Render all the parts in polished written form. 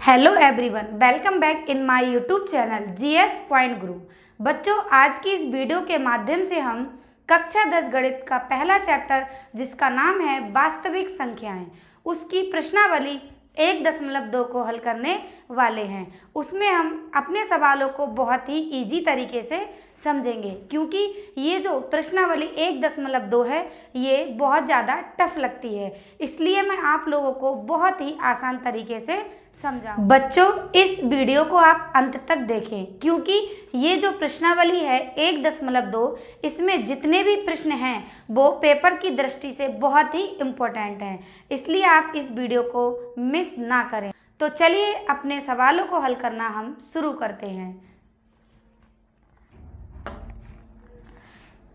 Hello everyone, welcome back in my YouTube channel GS point गुरु। बच्चों, आज की इस वीडियो के माध्यम से हम कक्षा 10 गणित का पहला चैप्टर जिसका नाम है वास्तविक संख्याएं, उसकी प्रश्नावली 1.2 को हल करने वाले हैं। उसमें हम अपने सवालों को बहुत ही इजी तरीके से समझेंगे, क्योंकि ये जो प्रश्नावली 1.2 है ये बहुत ज़्यादा टफ लगती है, इसलिए मैं आप लोगों को बहुत ही आसान तरीके से समझाऊं। बच्चों, इस वीडियो को आप अंत तक देखें, क्योंकि ये जो प्रश्नावली है 1.2, इसमें जितने भी प्रश्न हैं वो पेपर की दृष्टि से बहुत ही इम्पोर्टेंट हैं, इसलिए आप इस वीडियो को मिस ना करें। तो चलिए अपने सवालों को हल करना हम शुरू करते हैं।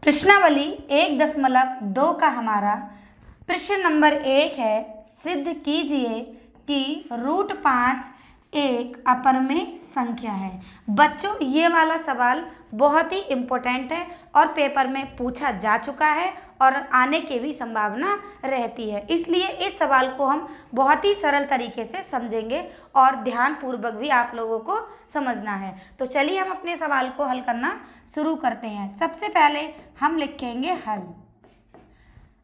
प्रश्नावली 1.2 का हमारा प्रश्न नंबर 1 है, सिद्ध कीजिए कि √5 एक अपरिमेय संख्या है। बच्चों, ये वाला सवाल बहुत ही इम्पोर्टेंट है और पेपर में पूछा जा चुका है और आने की भी संभावना रहती है, इसलिए इस सवाल को हम बहुत ही सरल तरीके से समझेंगे और ध्यानपूर्वक भी आप लोगों को समझना है। तो चलिए हम अपने सवाल को हल करना शुरू करते हैं। सबसे पहले हम लिखेंगे हल।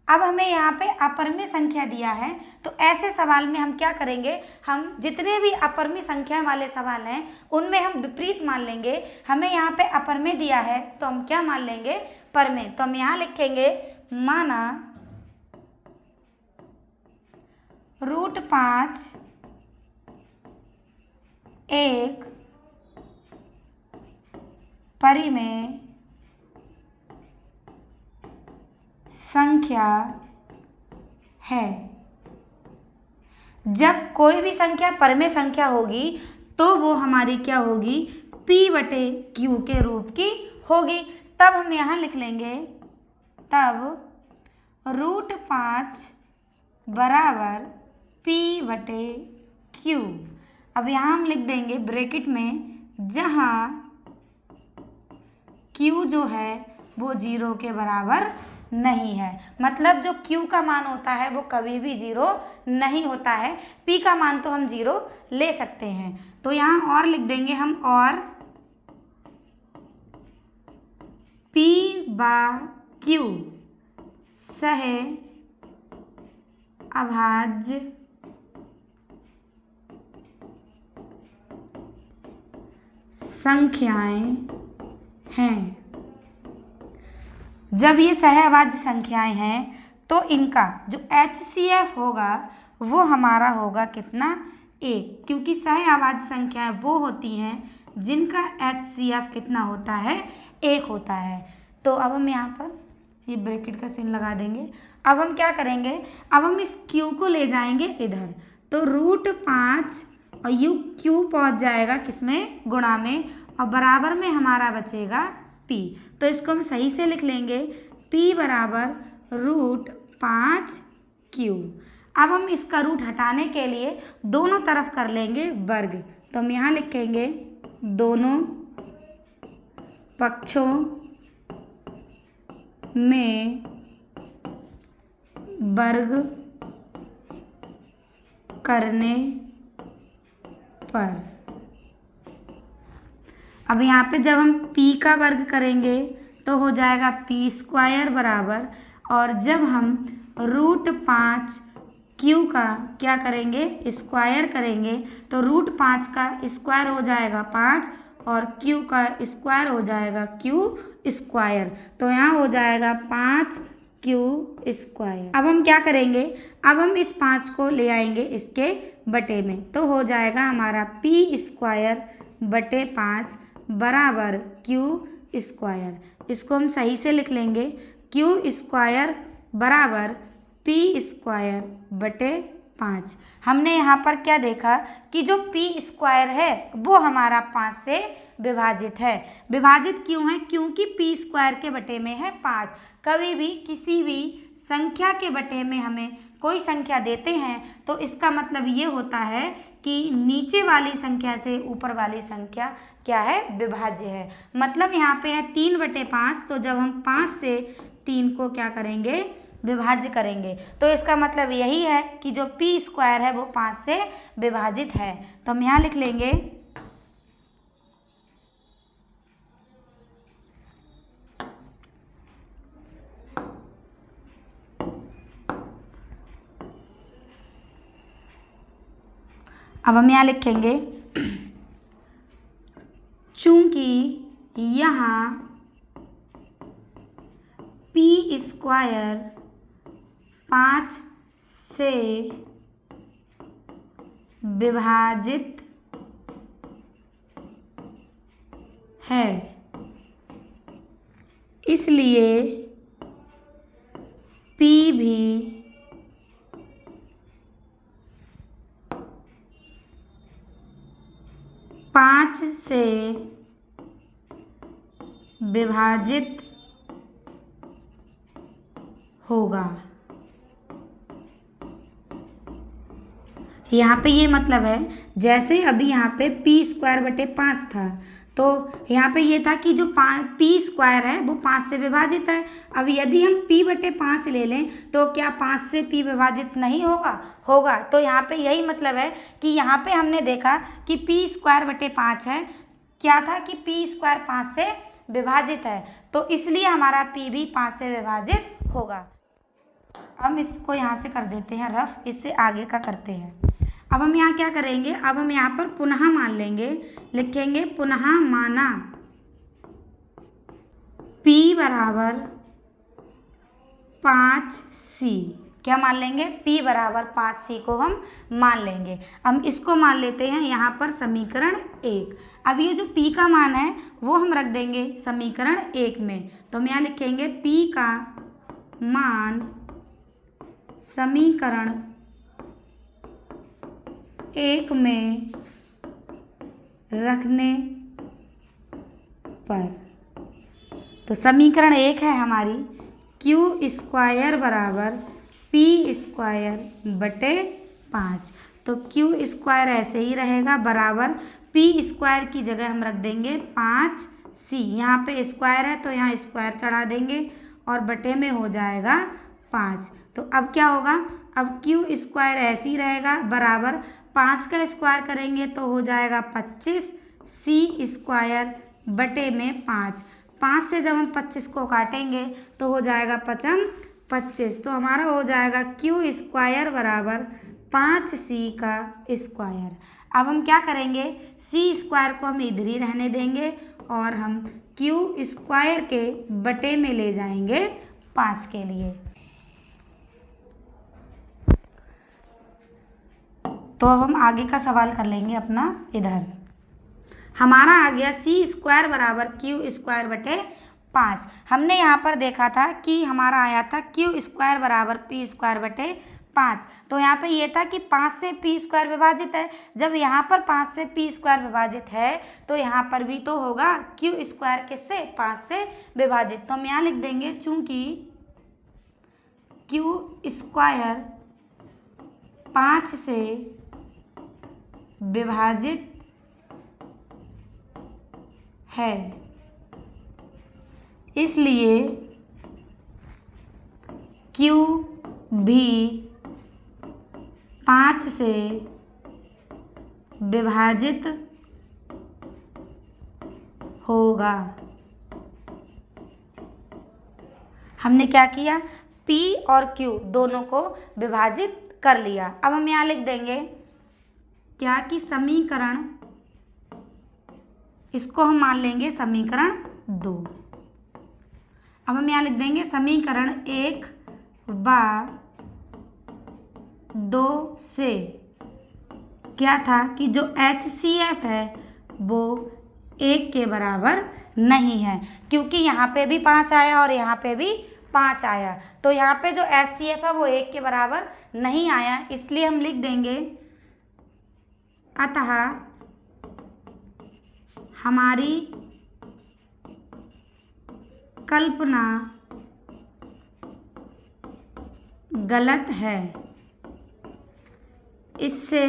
अब हमें यहाँ पे अपरिमेय संख्या दिया है, तो ऐसे सवाल में हम क्या करेंगे, हम जितने भी अपरिमेय संख्या वाले सवाल हैं उनमें हम विपरीत मान लेंगे। हमें यहाँ पे अपरिमेय दिया है तो हम क्या मान लेंगे, परिमेय। तो हम यहाँ लिखेंगे माना √5 एक परिमेय संख्या है। जब कोई भी संख्या परिमेय संख्या होगी तो वो हमारी क्या होगी, P/Q के रूप की होगी। तब हम यहाँ लिख लेंगे, तब √5 बराबर P/Q। अब यहाँ हम लिख देंगे ब्रैकेट में, जहाँ Q जो है वो 0 के बराबर नहीं है। मतलब जो Q का मान होता है वो कभी भी 0 नहीं होता है। P का मान तो हम 0 ले सकते हैं। तो यहाँ और लिख देंगे हम, और P/Q सह अभाज्य संख्याएं हैं। जब ये सहअभाज्य संख्याएं हैं तो इनका जो HCF होगा वो हमारा होगा कितना, 1, क्योंकि सहअभाज्य संख्याएं वो होती हैं जिनका HCF कितना होता है, 1 होता है। तो अब हम यहाँ पर ये ब्रैकेट का चिन्ह लगा देंगे। अब हम क्या करेंगे, अब हम इस Q को ले जाएंगे इधर, तो √5 और Q पहुँच जाएगा किसमें, गुणा में, और बराबर में हमारा बचेगा P। तो इसको हम सही से लिख लेंगे, P बराबर √5Q। अब हम इसका रूट हटाने के लिए दोनों तरफ कर लेंगे वर्ग। तो हम यहाँ लिखेंगे दोनों पक्षों में वर्ग करने पर। अब यहाँ पे जब हम P का वर्ग करेंगे तो हो जाएगा P² बराबर, और जब हम √5Q का क्या करेंगे, स्क्वायर करेंगे, तो √5 का स्क्वायर हो जाएगा 5 और Q का स्क्वायर हो जाएगा Q²। तो यहाँ हो जाएगा 5Q²। अब हम क्या करेंगे, अब हम इस 5 को ले आएंगे इसके बटे में, तो हो जाएगा हमारा P²/5 बराबर Q²। इसको हम सही से लिख लेंगे, Q² बराबर P²/5। हमने यहाँ पर क्या देखा कि जो P² है वो हमारा 5 से विभाजित है। विभाजित क्यों है, क्योंकि P² के बटे में है 5। कभी भी किसी भी संख्या के बटे में हमें कोई संख्या देते हैं तो इसका मतलब ये होता है कि नीचे वाली संख्या से ऊपर वाली संख्या क्या है, विभाज्य है। मतलब यहाँ पे है 3/5, तो जब हम 5 से 3 को क्या करेंगे, विभाज्य करेंगे। तो इसका मतलब यही है कि जो p स्क्वायर है वो 5 से विभाजित है। तो हम यहाँ लिख लेंगे अब हम यहाँ लिखेंगे चूंकि यहाँ p स्क्वायर 5 से विभाजित है, इसलिए p भी 5 से विभाजित होगा। यहाँ पे ये मतलब है, जैसे अभी यहाँ पे p स्क्वायर बटे 5 था, तो यहाँ पे ये था कि जो p स्क्वायर है वो 5 से विभाजित है। अब यदि हम p बटे 5 ले लें तो क्या 5 से p विभाजित नहीं होगा। तो यहाँ पे यही मतलब है कि यहाँ पे हमने देखा कि p स्क्वायर बटे 5 है, क्या था कि p स्क्वायर 5 से विभाजित है, तो इसलिए हमारा p भी 5 से विभाजित होगा। हम इसको यहाँ से कर देते हैं रफ, इससे आगे का करते हैं। अब हम यहाँ क्या करेंगे, अब हम यहाँ पर पुनः मान लेंगे, लिखेंगे पुनः माना p बराबर 5c। क्या मान लेंगे, p बराबर 5c को हम मान लेंगे। हम इसको मान लेते हैं यहाँ पर समीकरण 1। अब ये जो p का मान है वो हम रख देंगे समीकरण 1 में। तो हम यहाँ लिखेंगे p का मान समीकरण 1 में रखने पर, तो समीकरण 1 है हमारी q स्क्वायर बराबर p स्क्वायर बटे 5। तो q स्क्वायर ऐसे ही रहेगा बराबर p स्क्वायर की जगह हम रख देंगे 5c। यहाँ पे स्क्वायर है तो यहाँ स्क्वायर चढ़ा देंगे और बटे में हो जाएगा 5। तो अब क्या होगा, अब q स्क्वायर ऐसे ही रहेगा बराबर 5 का स्क्वायर करेंगे तो हो जाएगा 25 c स्क्वायर बटे में 5 से जब हम 25 को काटेंगे तो हो जाएगा 5 25। तो हमारा हो जाएगा q स्क्वायर बराबर 5c का स्क्वायर। अब हम क्या करेंगे, c स्क्वायर को हम इधर ही रहने देंगे और हम q स्क्वायर के बटे में ले जाएंगे 5 के लिए। तो अब हम आगे का सवाल कर लेंगे अपना। इधर हमारा आ गया c स्क्वायर बराबर q स्क्वायर बटे 5। हमने यहाँ पर देखा था कि हमारा आया था q स्क्वायर बराबर p स्क्वायर बटे 5। तो यहाँ पे ये था कि 5 से p स्क्वायर विभाजित है। जब यहाँ पर 5 से p स्क्वायर विभाजित है तो यहाँ पर भी तो होगा q स्क्वायर किससे, 5 से विभाजित। तो हम यहाँ लिख देंगे चूंकि q स्क्वायर 5 से विभाजित है, इसलिए q भी 5 से विभाजित होगा। हमने क्या किया, p और q दोनों को विभाजित कर लिया। अब हम यहाँ लिख देंगे क्या कि समीकरण, इसको हम मान लेंगे समीकरण 2। अब हम यहाँ लिख देंगे समीकरण 1 व 2 से क्या था कि जो HCF है वो 1 के बराबर नहीं है, क्योंकि यहाँ पे भी 5 आया और यहाँ पे भी 5 आया। तो यहाँ पे जो HCF है वो 1 के बराबर नहीं आया, इसलिए हम लिख देंगे अतः हमारी कल्पना गलत है। इससे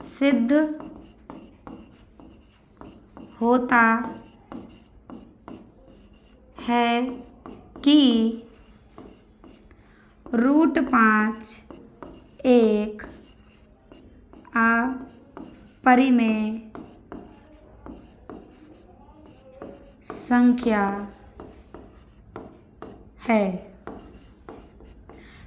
सिद्ध होता है कि √5 एक अपरिमेय संख्या है।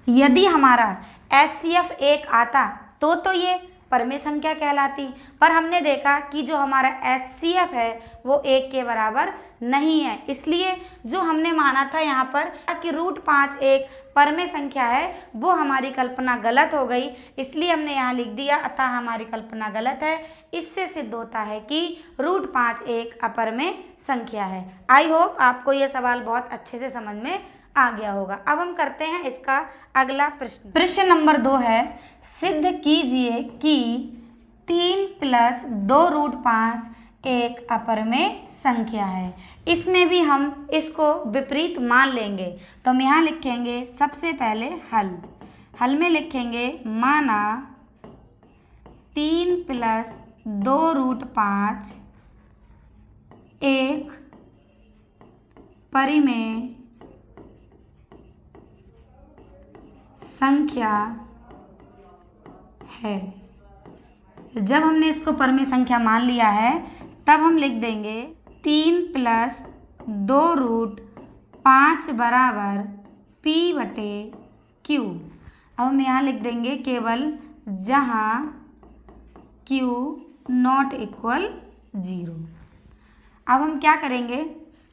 यदि हमारा HCF 1 आता तो ये परमेय संख्या कहलाती, पर हमने देखा कि जो हमारा HCF है वो 1 के बराबर नहीं है, इसलिए जो हमने माना था यहाँ पर कि √5 एक परमेय संख्या है वो हमारी कल्पना गलत हो गई, इसलिए हमने यहाँ लिख दिया अतः हमारी कल्पना गलत है। इससे सिद्ध होता है कि √5 एक अपरमेय संख्या है। आई होप आपको ये सवाल बहुत अच्छे से समझ में आ गया होगा। अब हम करते हैं इसका अगला प्रश्न। प्रश्न नंबर 2 है, सिद्ध कीजिए कि 3 + 2√5 एक अपरमेय संख्या है। इसमें भी हम इसको विपरीत मान लेंगे, तो हम यहाँ लिखेंगे सबसे पहले हल में लिखेंगे माना 3 + 2√5 एक परिमेय संख्या है। जब हमने इसको परमेय संख्या मान लिया है तब हम लिख देंगे 3 + 2√5 बराबर P/Q। अब हम यहाँ लिख देंगे केवल जहाँ Q ≠ 0। अब हम क्या करेंगे,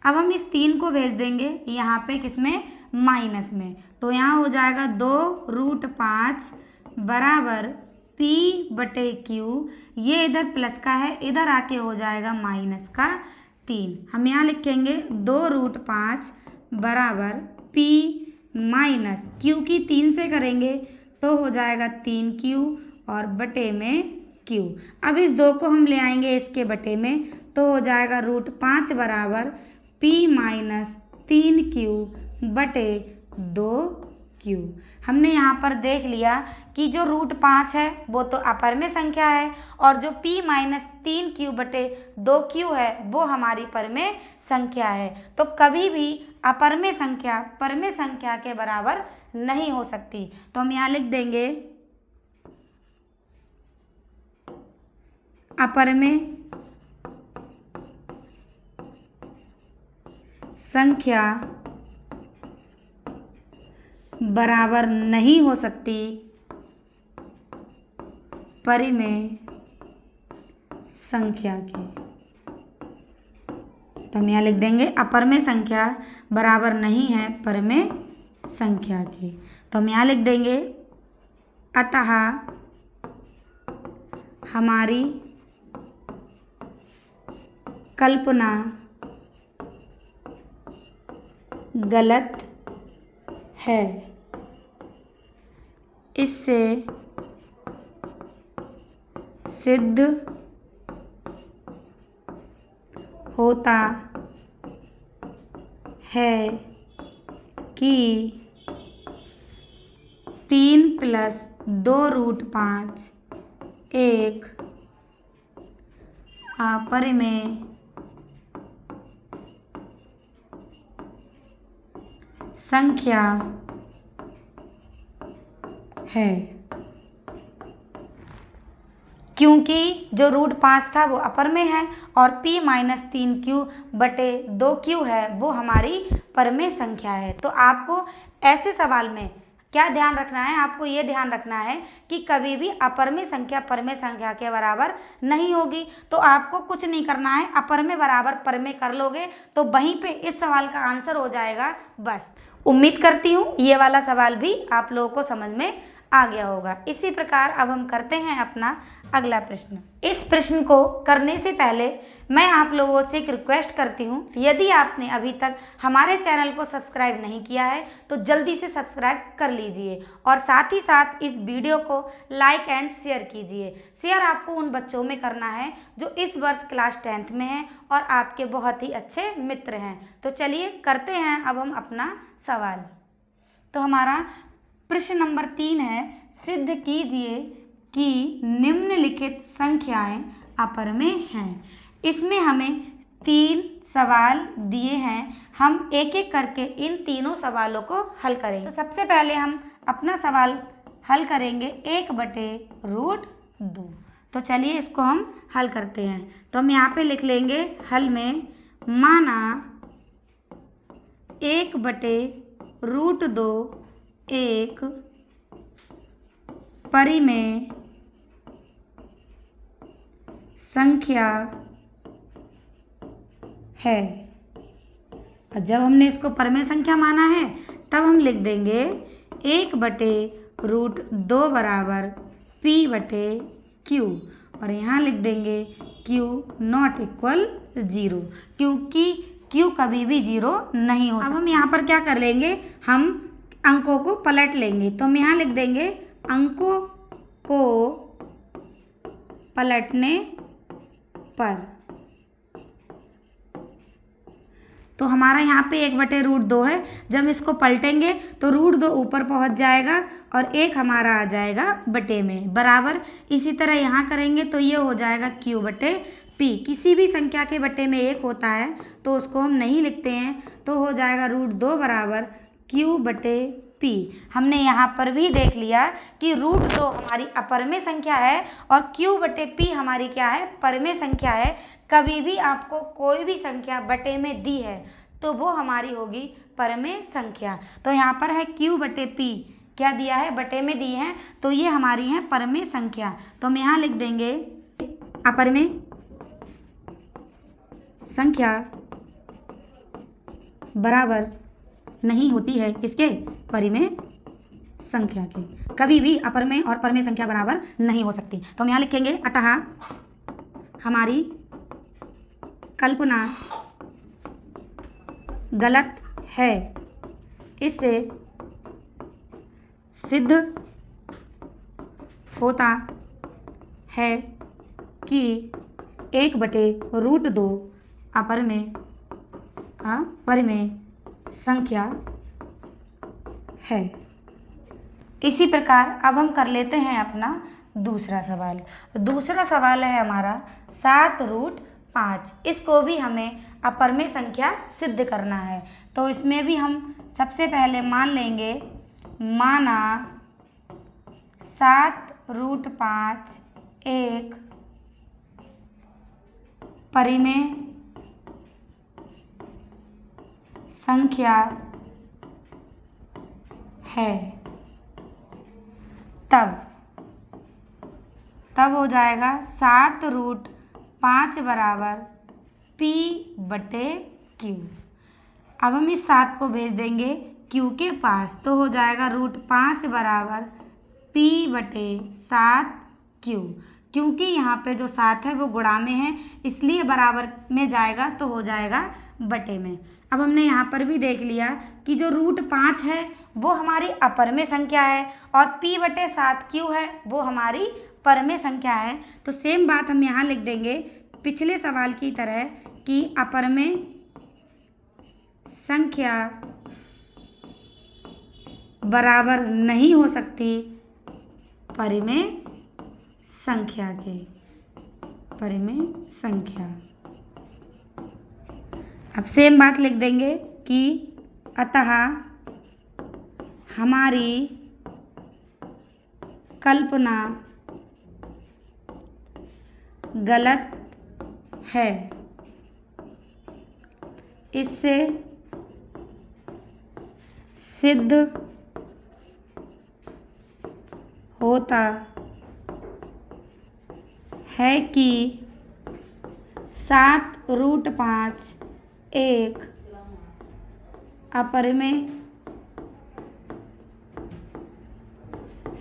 अब हम इस 3 को भेज देंगे यहाँ पे किसमें, माइनस में, तो यहाँ हो जाएगा 2√5 बराबर P/Q। ये इधर प्लस का है, इधर आके हो जाएगा माइनस का 3। हम यहाँ लिखेंगे 2√5 बराबर P माइनस Q की 3 से करेंगे तो हो जाएगा 3Q और बटे में Q। अब इस 2 को हम ले आएंगे इसके बटे में तो हो जाएगा √5 बराबर P माइनस 3Q बटे 2Q। हमने यहाँ पर देख लिया कि जो √5 है वो तो अपरमेय संख्या है और जो P माइनस 3Q बटे 2Q है वो हमारी परमेय संख्या है। तो कभी भी अपरमेय संख्या परमेय संख्या के बराबर नहीं हो सकती, तो हम यहाँ लिख देंगे अपरमेय संख्या बराबर नहीं हो सकती परिमेय संख्या के। तो हम यहाँ लिख देंगे अपरमेय संख्या बराबर नहीं है परमेय संख्या के। तो हम यहाँ लिख देंगे अतः हमारी कल्पना गलत है। इससे सिद्ध होता है कि 3 + 2√5 एक अपरिमेय संख्या है, क्योंकि जो √5 था वो अपरमेय है और P माइनस 3Q बटे 2Q है वो हमारी परमेय संख्या है। तो आपको ऐसे सवाल में क्या ध्यान रखना है, आपको ये ध्यान रखना है कि कभी भी अपरमेय संख्या परमेय संख्या के बराबर नहीं होगी। तो आपको कुछ नहीं करना है, अपरमेय बराबर परमेय कर लोगे तो वहीं पे इस सवाल का आंसर हो जाएगा बस। उम्मीद करती हूँ ये वाला सवाल भी आप लोगों को समझ में आ गया होगा। इसी प्रकार अब हम करते हैं अपना अगला प्रश्न। इस प्रश्न को करने से पहले मैं आप लोगों से एक रिक्वेस्ट करती हूँ, यदि आपने अभी तक हमारे चैनल को सब्सक्राइब नहीं किया है तो जल्दी से सब्सक्राइब कर लीजिए और साथ ही साथ इस वीडियो को लाइक एंड शेयर कीजिए। शेयर आपको उन बच्चों में करना है जो इस वर्ष क्लास 10th में हैं और आपके बहुत ही अच्छे मित्र हैं। तो चलिए करते हैं अब हम अपना सवाल। तो हमारा प्रश्न नंबर 3 है, सिद्ध कीजिए कि निम्नलिखित संख्याएं अपरमेय हैं। इसमें हमें 3 सवाल दिए हैं, हम एक एक करके इन तीनों सवालों को हल करेंगे। तो सबसे पहले हम अपना सवाल हल करेंगे 1/√2। तो चलिए इसको हम हल करते हैं। तो हम यहाँ पे लिख लेंगे हल में, माना 1/√2 एक परिमेय संख्या है। और जब हमने इसको परिमेय संख्या माना है तब हम लिख देंगे 1/√2 बराबर p/q, और यहाँ लिख देंगे q नॉट इक्वल 0, क्योंकि q कभी भी 0 नहीं हो सकता। अब हम यहाँ पर क्या कर लेंगे, हम अंकों को पलट लेंगे। तो हम यहाँ लिख देंगे अंकों को पलटने पर, तो हमारा यहाँ पे 1/√2 है। जब इसको पलटेंगे तो √2 ऊपर पहुँच जाएगा और 1 हमारा आ जाएगा बटे में, बराबर। इसी तरह यहाँ करेंगे तो ये हो जाएगा q/p। किसी भी संख्या के बटे में 1 होता है तो उसको हम नहीं लिखते हैं, तो हो जाएगा √2 बराबर q/p। हमने यहाँ पर भी देख लिया कि √2 हमारी अपरिमेय संख्या है और q/p हमारी क्या है, परिमेय संख्या है। कभी भी आपको कोई भी संख्या बटे में दी है तो वो हमारी होगी परिमेय संख्या। तो यहाँ पर है q/p, क्या दिया है, बटे में दी है, तो ये हमारी है परिमेय संख्या। तो हम यहाँ लिख देंगे अपरिमेय संख्या बराबर नहीं होती है किसके, परिमेय संख्या के। कभी भी अपरिमेय और परिमेय संख्या बराबर नहीं हो सकती। तो हम यहाँ लिखेंगे अतः हमारी कल्पना गलत है। इससे सिद्ध होता है कि 1/√2 अपरिमेय संख्या है। इसी प्रकार अब हम कर लेते हैं अपना दूसरा सवाल। दूसरा सवाल है हमारा 7√5। इसको भी हमें अपरिमेय संख्या सिद्ध करना है। तो इसमें भी हम सबसे पहले मान लेंगे, माना 7√5 एक परिमेय संख्या है। तब हो जाएगा 7√5 बराबर p/q। अब हम इस 7 को भेज देंगे q के पास, तो हो जाएगा √5 बराबर p/7q। क्योंकि यहाँ पे जो 7 है वो गुणा में है, इसलिए बराबर में जाएगा तो हो जाएगा बटे में। अब हमने यहाँ पर भी देख लिया कि जो √5 है वो हमारी अपरिमेय संख्या है और p/7q है वो हमारी परिमेय संख्या है। तो सेम बात हम यहाँ लिख देंगे पिछले सवाल की तरह कि अपरिमेय संख्या बराबर नहीं हो सकती परिमेय संख्या के, परिमेय संख्या। अब सेम बात लिख देंगे कि अतः हमारी कल्पना गलत है। इससे सिद्ध होता है कि 7√5 एक अपरिमेय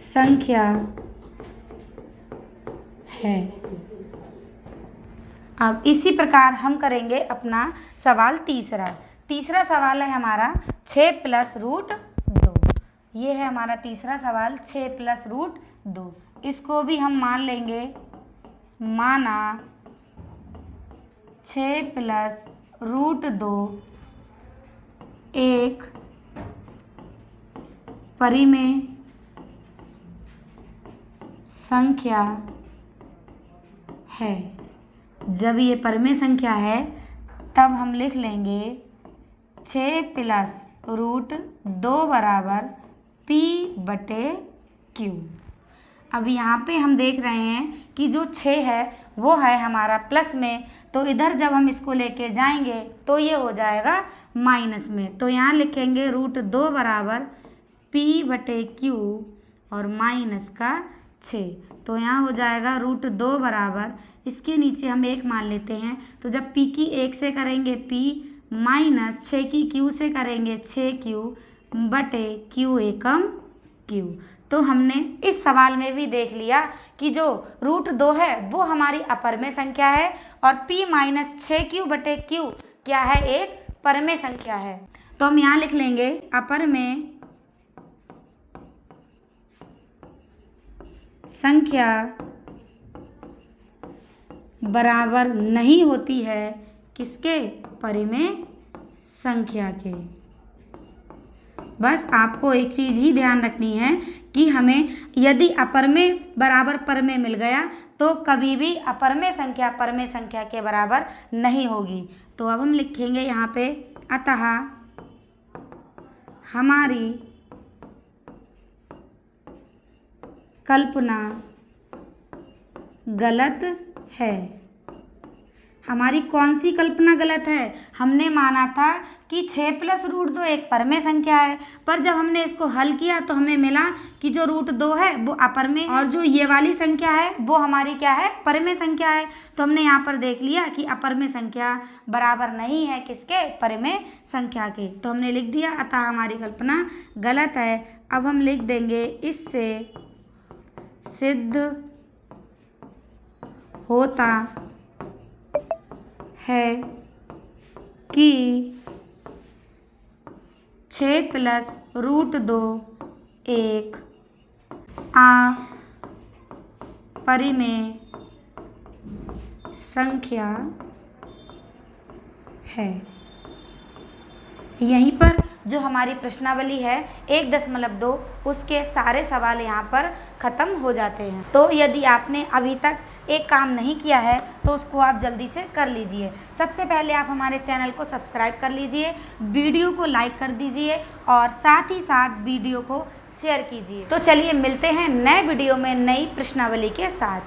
संख्या है। अब इसी प्रकार हम करेंगे अपना सवाल तीसरा सवाल है हमारा 6+√2। ये है हमारा तीसरा सवाल 6+√2। इसको भी हम मान लेंगे, माना 6+√2 एक परिमेय संख्या है। जब ये परिमेय संख्या है तब हम लिख लेंगे 6 प्लस रूट 2 बराबर P बटे Q। अब यहाँ पे हम देख रहे हैं कि जो 6 है वो है हमारा प्लस में, तो इधर जब हम इसको लेके जाएंगे तो ये हो जाएगा माइनस में। तो यहाँ लिखेंगे रूट 2 बराबर P बटे Q और माइनस का 6। तो यहाँ हो जाएगा रूट 2 बराबर, इसके नीचे हम 1 मान लेते हैं, तो जब P की 1 से करेंगे P माइनस 6 की Q से करेंगे 6Q बटे Q एकम Q। तो हमने इस सवाल में भी देख लिया कि जो रूट 2 है वो हमारी अपरमेय संख्या है और P माइनस 6Q बटे Q क्या है, एक परमेय संख्या है। तो हम यहाँ लिख लेंगे अपरमेय संख्या बराबर नहीं होती है किसके, परिमेय संख्या के। बस आपको एक चीज़ ही ध्यान रखनी है कि हमें यदि अपरमेय बराबर परमेय मिल गया तो कभी भी अपरमेय संख्या परमेय संख्या के बराबर नहीं होगी। तो अब हम लिखेंगे यहाँ पे अतः हमारी कल्पना गलत है। हमारी कौन सी कल्पना गलत है? हमने माना था कि 6 प्लस रूट 2 एक परमेय संख्या है, पर जब हमने इसको हल किया तो हमें मिला कि जो रूट 2 है वो अपरमेय और जो ये वाली संख्या है वो हमारी क्या है, परमेय संख्या है। तो हमने यहाँ पर देख लिया कि अपरमेय संख्या बराबर नहीं है किसके, परमेय संख्या के। तो हमने लिख दिया अतः हमारी कल्पना गलत है। अब हम लिख देंगे इससे सिद्ध होता है कि 6 प्लस रूट 2 एक अपरिमेय संख्या है। यहीं पर जो हमारी प्रश्नावली है 1.2 उसके सारे सवाल यहाँ पर ख़त्म हो जाते हैं। तो यदि आपने अभी तक एक काम नहीं किया है तो उसको आप जल्दी से कर लीजिए। सबसे पहले आप हमारे चैनल को सब्सक्राइब कर लीजिए, वीडियो को लाइक कर दीजिए और साथ ही साथ वीडियो को शेयर कीजिए। तो चलिए मिलते हैं नए वीडियो में नई प्रश्नावली के साथ।